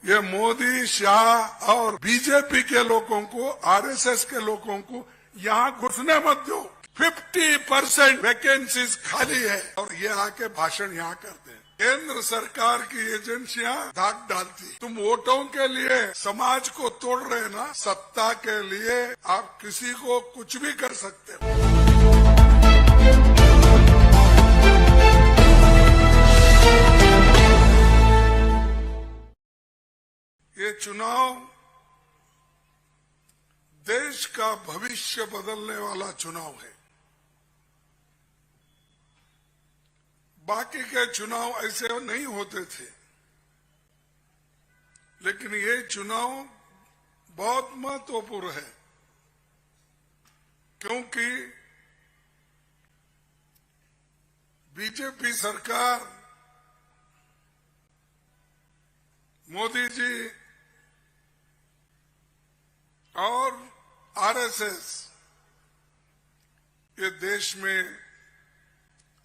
ये मोदी, शाह और बीजेपी के लोगों को, आरएसएस के लोगों को यहाँ घुसने मत दो। 50% वैकेंसीज खाली है और ये आके भाषण यहाँ करते हैं। केंद्र सरकार की एजेंसियां धाक डालती। तुम वोटों के लिए समाज को तोड़ रहे ना, सत्ता के लिए आप किसी को कुछ भी कर सकते हो। ये चुनाव देश का भविष्य बदलने वाला चुनाव है। बाकी के चुनाव ऐसे नहीं होते थे, लेकिन ये चुनाव बहुत महत्वपूर्ण है, क्योंकि बीजेपी सरकार, मोदी जी और आरएसएस ये देश में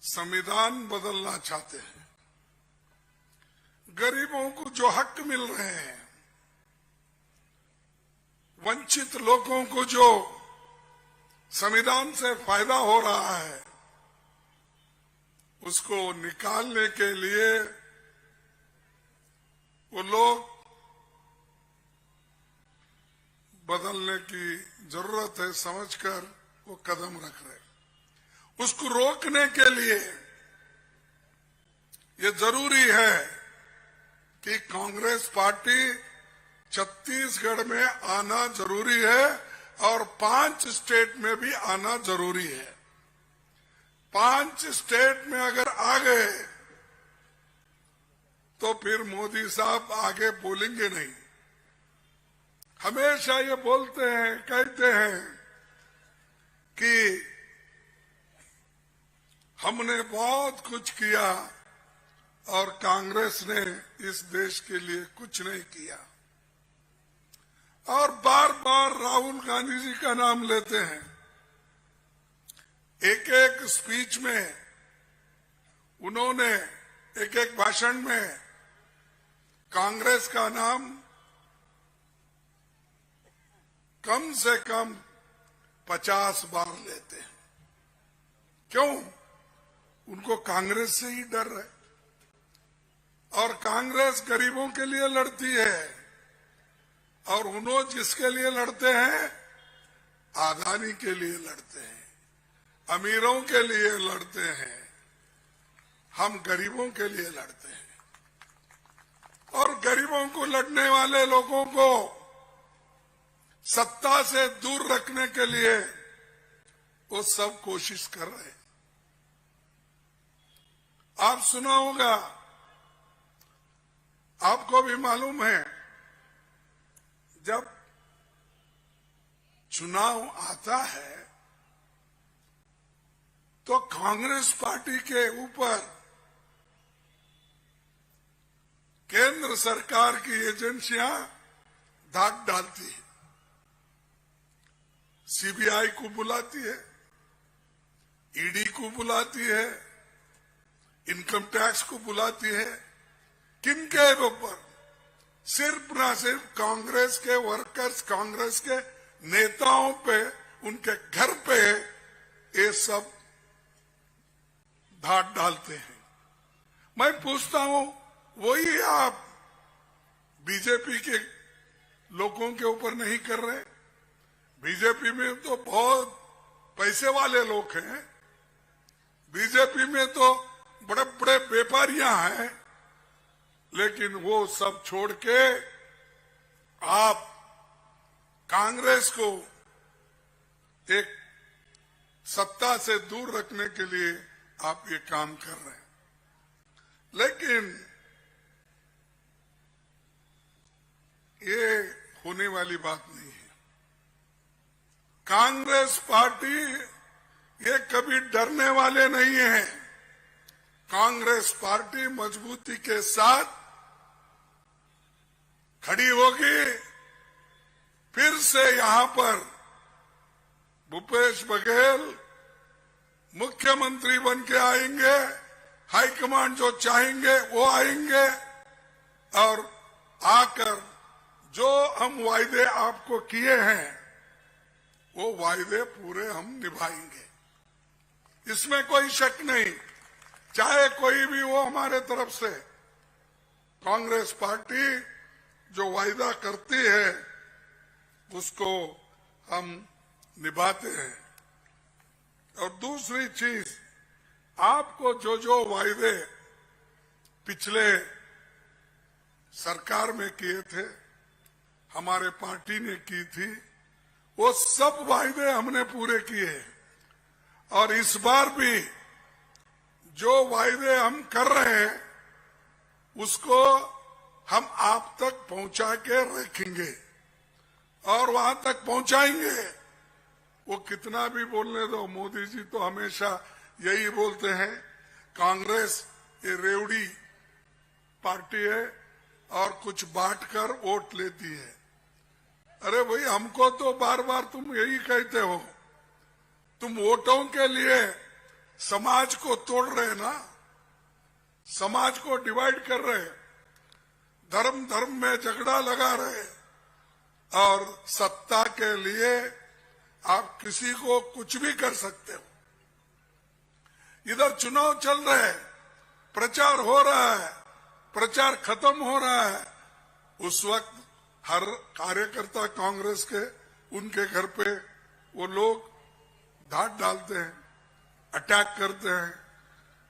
संविधान बदलना चाहते हैं। गरीबों को जो हक मिल रहे हैं, वंचित लोगों को जो संविधान से फायदा हो रहा है, उसको निकालने के लिए वो लोग बदलने की जरूरत है समझकर वो कदम रख रहे हैं। उसको रोकने के लिए ये जरूरी है कि कांग्रेस पार्टी छत्तीसगढ़ में आना जरूरी है और 5 स्टेट में भी आना जरूरी है। 5 स्टेट में अगर आ गए तो फिर मोदी साहब आगे बोलेंगे नहीं। हमेशा ये बोलते हैं, कहते हैं कि हमने बहुत कुछ किया और कांग्रेस ने इस देश के लिए कुछ नहीं किया, और बार बार राहुल गांधी जी का नाम लेते हैं। एक एक स्पीच में उन्होंने, एक एक भाषण में कांग्रेस का नाम कम से कम 50 बार लेते हैं। क्यों? उनको कांग्रेस से ही डर है, और कांग्रेस गरीबों के लिए लड़ती है, और उन्होंने जिसके लिए लड़ते हैं, आदानी के लिए लड़ते हैं, अमीरों के लिए लड़ते हैं। हम गरीबों के लिए लड़ते हैं, और गरीबों को लड़ने वाले लोगों को सत्ता से दूर रखने के लिए वो सब कोशिश कर रहे हैं। आप सुना होगा, आपको भी मालूम है, जब चुनाव आता है तो कांग्रेस पार्टी के ऊपर केंद्र सरकार की एजेंसियां धाक डालती है। सीबीआई को बुलाती है, ईडी को बुलाती है, इनकम टैक्स को बुलाती है। किनके ऊपर? सिर्फ ना सिर्फ कांग्रेस के वर्कर्स, कांग्रेस के नेताओं पे, उनके घर पे ये सब धाक डालते हैं। मैं पूछता हूं, वही आप बीजेपी के लोगों के ऊपर नहीं कर रहे? बीजेपी में तो बहुत पैसे वाले लोग हैं, बीजेपी में तो बड़े बड़े व्यापारियां हैं, लेकिन वो सब छोड़ के आप कांग्रेस को एक सत्ता से दूर रखने के लिए आप ये काम कर रहे हैं। लेकिन ये होने वाली बात नहीं है। कांग्रेस पार्टी ये कभी डरने वाले नहीं है। कांग्रेस पार्टी मजबूती के साथ खड़ी होगी। फिर से यहां पर भूपेश बघेल मुख्यमंत्री बन के आएंगे, हाईकमांड जो चाहेंगे वो आएंगे, और आकर जो हम वायदे आपको किए हैं वो वायदे पूरे हम निभाएंगे, इसमें कोई शक नहीं। चाहे कोई भी हो हमारे तरफ से, कांग्रेस पार्टी जो वायदा करती है उसको हम निभाते हैं। और दूसरी चीज, आपको जो जो वायदे पिछले सरकार में किए थे, हमारे पार्टी ने की थी, वो सब वायदे हमने पूरे किए। और इस बार भी जो वायदे हम कर रहे हैं उसको हम आप तक पहुंचा के रखेंगे और वहां तक पहुंचाएंगे। वो कितना भी बोलने दो, मोदी जी तो हमेशा यही बोलते हैं, कांग्रेस ये रेवड़ी पार्टी है और कुछ बांटकर वोट लेती है। अरे भाई, हमको तो बार बार तुम यही कहते हो, तुम वोटों के लिए समाज को तोड़ रहे ना, समाज को डिवाइड कर रहे, धर्म धर्म में झगड़ा लगा रहे और सत्ता के लिए आप किसी को कुछ भी कर सकते हो। इधर चुनाव चल रहे हैं, प्रचार हो रहा है, प्रचार खत्म हो रहा है, उस वक्त हर कार्यकर्ता कांग्रेस के उनके घर पे वो लोग धाड डालते हैं, अटैक करते हैं,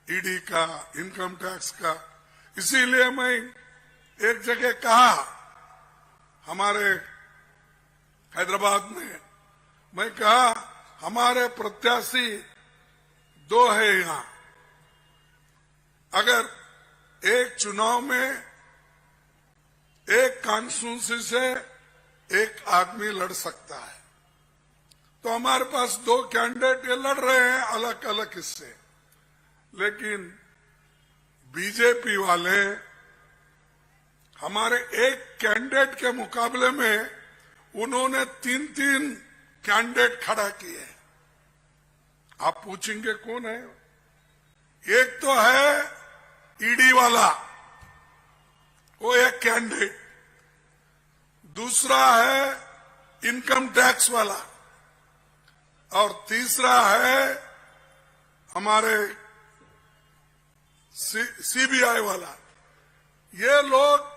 ईडी का, इनकम टैक्स का। इसीलिए मैं एक जगह कहा, हमारे हैदराबाद में मैं कहा, हमारे प्रत्याशी दो है यहां, अगर एक चुनाव में एक कॉन्स्टिट्यूंसी से एक आदमी लड़ सकता है तो हमारे पास दो कैंडिडेट ये लड़ रहे हैं अलग अलग हिस्से, लेकिन बीजेपी वाले हमारे एक कैंडिडेट के मुकाबले में उन्होंने तीन तीन कैंडिडेट खड़ा किए। आप पूछेंगे कौन है? एक तो है ईडी वाला, वो एक कैंडिडेट, दूसरा है इनकम टैक्स वाला और तीसरा है हमारे सीबीआई वाला। ये लोग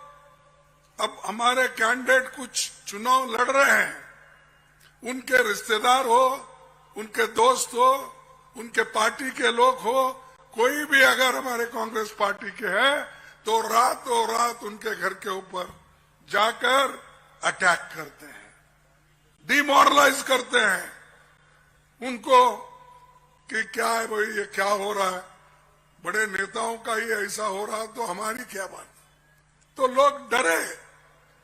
अब हमारे कैंडिडेट कुछ चुनाव लड़ रहे हैं, उनके रिश्तेदार हो, उनके दोस्त हो, उनके पार्टी के लोग हो, कोई भी अगर हमारे कांग्रेस पार्टी के है तो रातों रात उनके घर के ऊपर जाकर अटैक करते हैं, डिमोरलाइज करते हैं उनको कि क्या है भाई, ये क्या हो रहा है, बड़े नेताओं का ही ऐसा हो रहा तो हमारी क्या बात। तो लोग डरे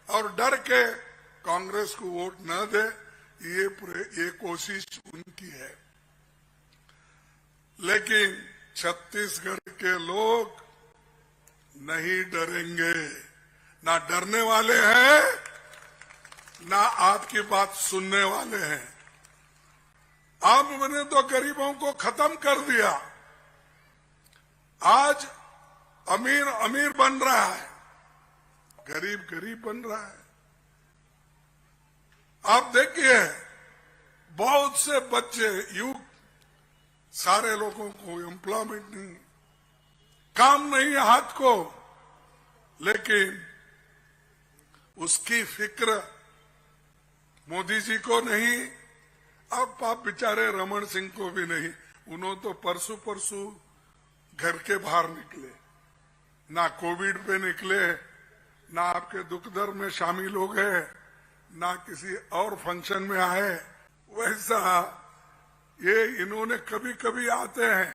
और डर के कांग्रेस को वोट न दे, ये कोशिश उनकी है। लेकिन छत्तीसगढ़ के लोग नहीं डरेंगे, ना डरने वाले हैं ना आपकी बात सुनने वाले हैं। आपने तो गरीबों को खत्म कर दिया, आज अमीर अमीर बन रहा है, गरीब गरीब बन रहा है। आप देखिए, बहुत से बच्चे, युग, सारे लोगों को एम्प्लॉयमेंट नहीं, काम नहीं है हाथ को, लेकिन उसकी फिक्र मोदी जी को नहीं, अब आप बेचारे रमन सिंह को भी नहीं। उन्होंने तो परसों घर के बाहर निकले, ना कोविड पे निकले, ना आपके दुख दर्द में शामिल हो गए, ना किसी और फंक्शन में आए। वैसा ये इन्होंने कभी कभी आते हैं,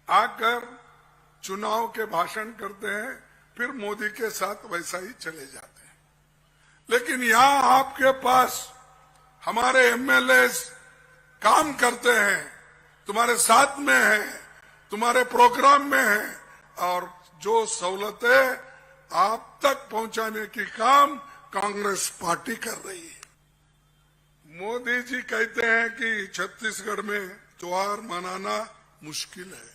आकर चुनाव के भाषण करते हैं, फिर मोदी के साथ वैसा ही चले जाते हैं। लेकिन यहां आपके पास हमारे एमएलए काम करते हैं, तुम्हारे साथ में हैं, तुम्हारे प्रोग्राम में हैं, और जो सहूलतें आप तक पहुंचाने की काम कांग्रेस पार्टी कर रही है। मोदी जी कहते हैं कि छत्तीसगढ़ में त्योहार मनाना मुश्किल है।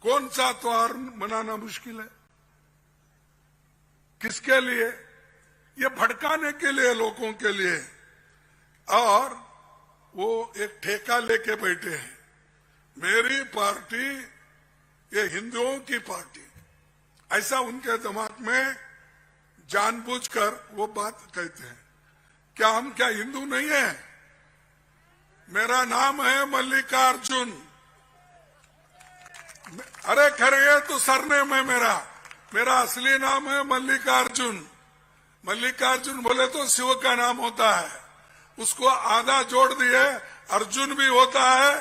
कौन सा त्योहार मनाना मुश्किल है? किसके लिए? ये भड़काने के लिए, लोगों के लिए। और वो एक ठेका लेके बैठे हैं, मेरी पार्टी ये हिंदुओं की पार्टी, ऐसा उनके दिमाग में जानबूझकर वो बात कहते हैं। क्या हम क्या हिंदू नहीं है? मेरा नाम है मल्लिकार्जुन। अरे खैर तो सरनेम है मेरा असली नाम है मल्लिकार्जुन। मल्लिकार्जुन बोले तो शिव का नाम होता है, उसको आधा जोड़ दिए अर्जुन भी होता है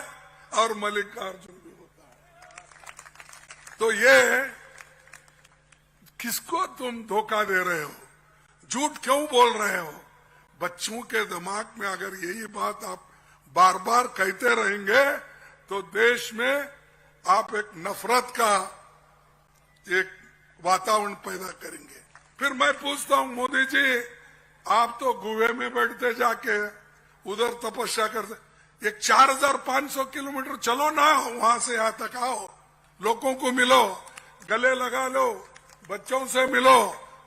और मल्लिकार्जुन भी होता है। तो ये किसको तुम धोखा दे रहे हो? झूठ क्यों बोल रहे हो? बच्चों के दिमाग में अगर यही बात आप बार बार कहते रहेंगे तो देश में आप एक नफरत का एक वातावरण पैदा करेंगे। फिर मैं पूछता हूं, मोदी जी आप तो गुहे में बैठते जाके उधर तपस्या करते, एक 4500 किलोमीटर चलो ना, वहां से यहां तक आओ, लोगों को मिलो, गले लगा लो, बच्चों से मिलो,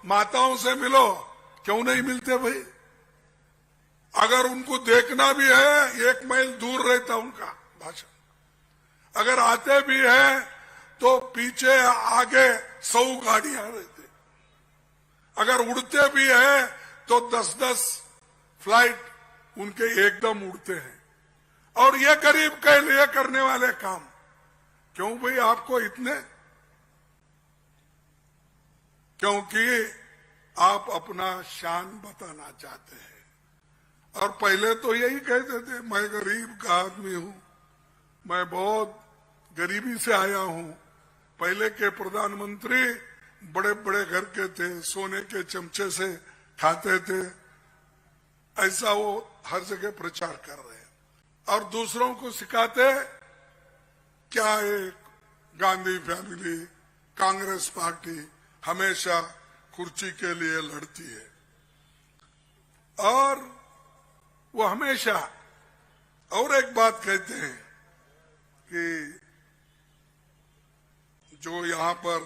माताओं से मिलो। क्यों नहीं मिलते भाई? अगर उनको देखना भी है 1 मील दूर रहता उनका भाषण। अगर आते भी है तो पीछे आगे 100 गाड़ियां रहती। अगर उड़ते भी है तो 10-10 फ्लाइट उनके एकदम उड़ते हैं। और ये गरीब के लिए करने वाले काम क्यों भाई आपको इतने? क्योंकि आप अपना शान बताना चाहते हैं। और पहले तो यही कहते थे मैं गरीब का आदमी हूं, मैं बहुत गरीबी से आया हूं। पहले के प्रधानमंत्री बड़े बड़े घर के थे, सोने के चमचे से खाते थे, ऐसा वो हर जगह प्रचार कर रहे हैं। और दूसरों को सिखाते क्या है, गांधी फैमिली, कांग्रेस पार्टी हमेशा कुर्सी के लिए लड़ती है। और वो हमेशा और एक बात कहते हैं कि जो यहाँ पर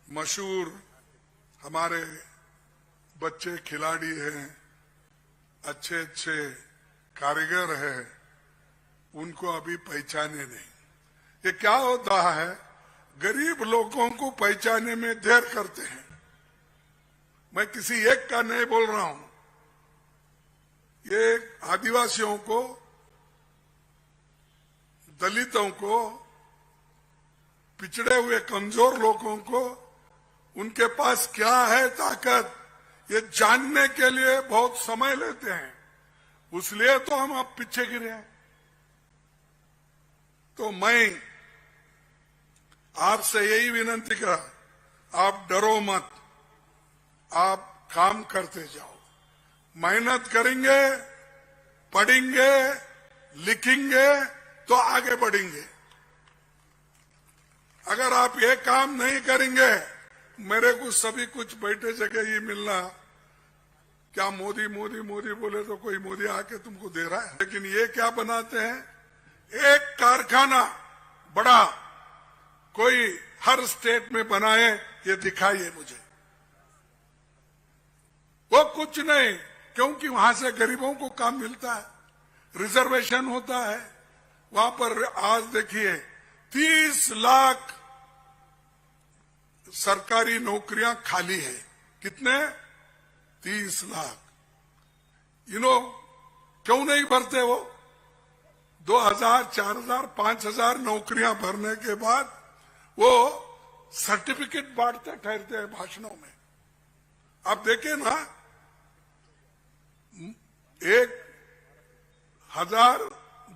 मशहूर हमारे बच्चे खिलाड़ी हैं, अच्छे अच्छे कारीगर हैं, उनको अभी पहचाने नहीं। ये क्या होता है, गरीब लोगों को पहचाने में देर करते हैं। मैं किसी एक का नहीं बोल रहा हूं, ये आदिवासियों को, दलितों को, पिछड़े हुए कमजोर लोगों को उनके पास क्या है ताकत, ये जानने के लिए बहुत समय लेते हैं। उसलिए तो हम अब पीछे गिरे हैं। तो मैं आपसे यही विनती करा, आप डरो मत, आप काम करते जाओ, मेहनत करेंगे, पढ़ेंगे, लिखेंगे तो आगे बढ़ेंगे। अगर आप ये काम नहीं करेंगे, मेरे को सभी कुछ बैठे जगह ही मिलना, क्या मोदी मोदी मोदी बोले तो कोई मोदी आके तुमको दे रहा है। लेकिन ये क्या बनाते हैं, एक कारखाना बड़ा कोई हर स्टेट में बनाए, ये दिखाइए मुझे। वो कुछ नहीं, क्योंकि वहां से गरीबों को काम मिलता है, रिजर्वेशन होता है। वहां पर आज देखिए 30 लाख सरकारी नौकरियां खाली है। कितने? 30 लाख। क्यों नहीं भरते वो? 2000, 4000, 5000 नौकरियां भरने के बाद वो सर्टिफिकेट बांटते ठहरते हैं भाषणों में। आप देखिए ना, 1000,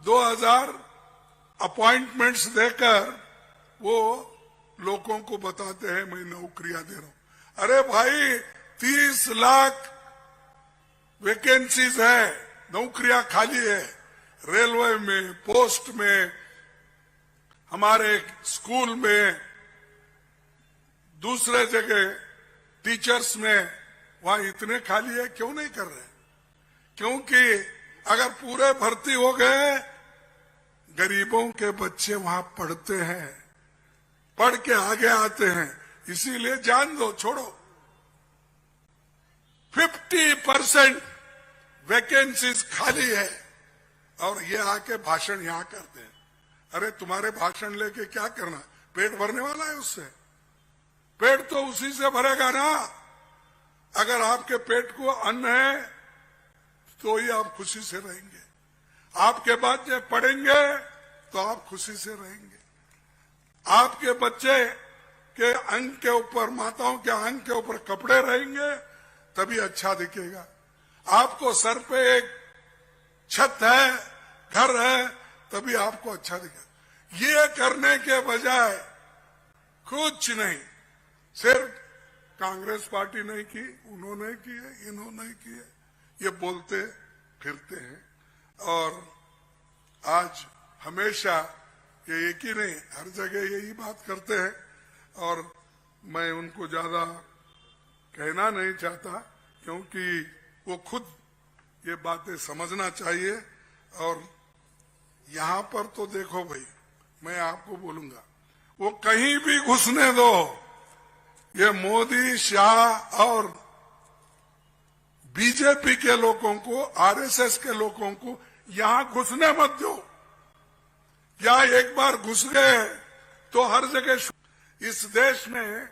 2000 अपॉइंटमेंट्स देकर वो लोगों को बताते हैं मैं नौकरियां दे रहा हूं। अरे भाई 30 लाख वैकेंसीज है, नौकरियां खाली है, रेलवे में, पोस्ट में, हमारे स्कूल में, दूसरे जगह टीचर्स में, वहां इतने खाली है। क्यों नहीं कर रहे? क्योंकि अगर पूरे भर्ती हो गए, गरीबों के बच्चे वहां पढ़ते हैं, पढ़ के आगे आते हैं, इसीलिए जान दो, छोड़ो। 50% वैकेंसीज खाली है और ये आके भाषण यहां करते हैं। अरे तुम्हारे भाषण लेके क्या करना, पेट भरने वाला है उससे? पेट तो उसी से भरेगा ना। अगर आपके पेट को अन्न है तो ही आप खुशी से रहेंगे। आपके बच्चे पढ़ेंगे तो आप खुशी से रहेंगे। आपके बच्चे के अंग के ऊपर, माताओं के अंग के ऊपर कपड़े रहेंगे तभी अच्छा दिखेगा। आपको सर पे एक छत है, घर है, तभी आपको अच्छा दिखेगा। ये करने के बजाय कुछ नहीं, सिर्फ कांग्रेस पार्टी नहीं की, उन्होंने किए, इन्होंने किए, ये बोलते फिरते हैं। और आज हमेशा ये एक ही नहीं, हर जगह यही बात करते हैं। और मैं उनको ज्यादा कहना नहीं चाहता क्योंकि वो खुद ये बातें समझना चाहिए। और यहां पर तो देखो भाई, मैं आपको बोलूंगा, वो कहीं भी घुसने दो, ये मोदी, शाह और बीजेपी के लोगों को, आरएसएस के लोगों को यहां घुसने मत दो। या एक बार घुस गए तो हर जगह। इस देश में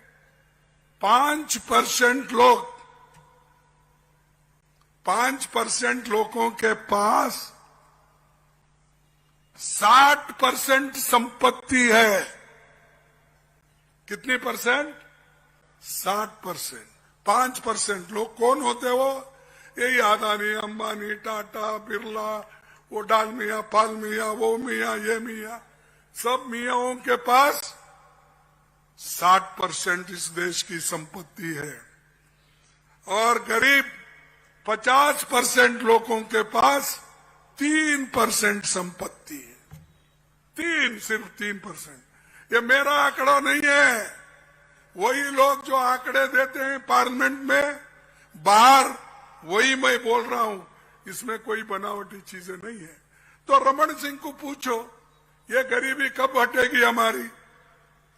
5% लोग, 5% लोगों के पास 60% संपत्ति है। कितनी परसेंट? 60%। 5% लोग कौन होते वो? यही अदानी, अंबानी, टाटा, बिरला, वो डाल मियां, पाल मियां, वो मियां, ये मियां, सब मियाओं के पास 60% इस देश की संपत्ति है। और गरीब 50% लोगों के पास 3% संपत्ति है। सिर्फ 3%। ये मेरा आंकड़ा नहीं है, वही लोग जो आंकड़े देते हैं पार्लियामेंट में, बाहर, वही मैं बोल रहा हूं। इसमें कोई बनावटी चीजें नहीं है। तो रमन सिंह को पूछो, ये गरीबी कब हटेगी हमारी?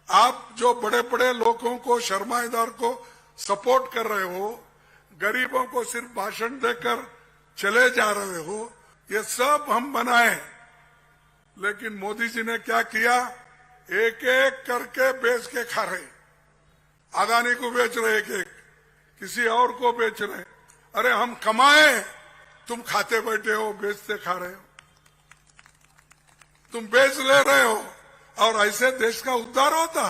आप जो बड़े बड़े लोगों को, शर्माईदार को सपोर्ट कर रहे हो, गरीबों को सिर्फ भाषण देकर चले जा रहे हो, ये सब हम बनाए। लेकिन मोदी जी ने क्या किया? एक एक करके बेच के खा रहे। अदानी को बेच रहे, एक एक, किसी और को बेच रहे। अरे हम कमाए, तुम खाते बैठे हो, बेचते खा रहे हो, तुम बेच ले रहे हो। और ऐसे देश का उद्धार होता?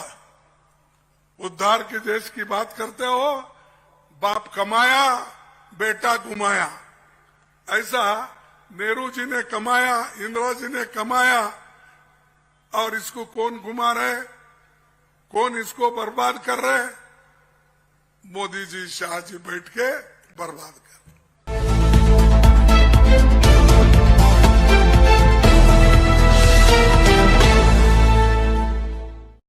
उद्धार के देश की बात करते हो? बाप कमाया, बेटा घुमाया। ऐसा नेहरू जी ने कमाया, इंदिरा जी ने कमाया, और इसको कौन घुमा रहे, कौन इसको बर्बाद कर रहे? मोदी जी, शाह जी बैठ के बर्बाद कर।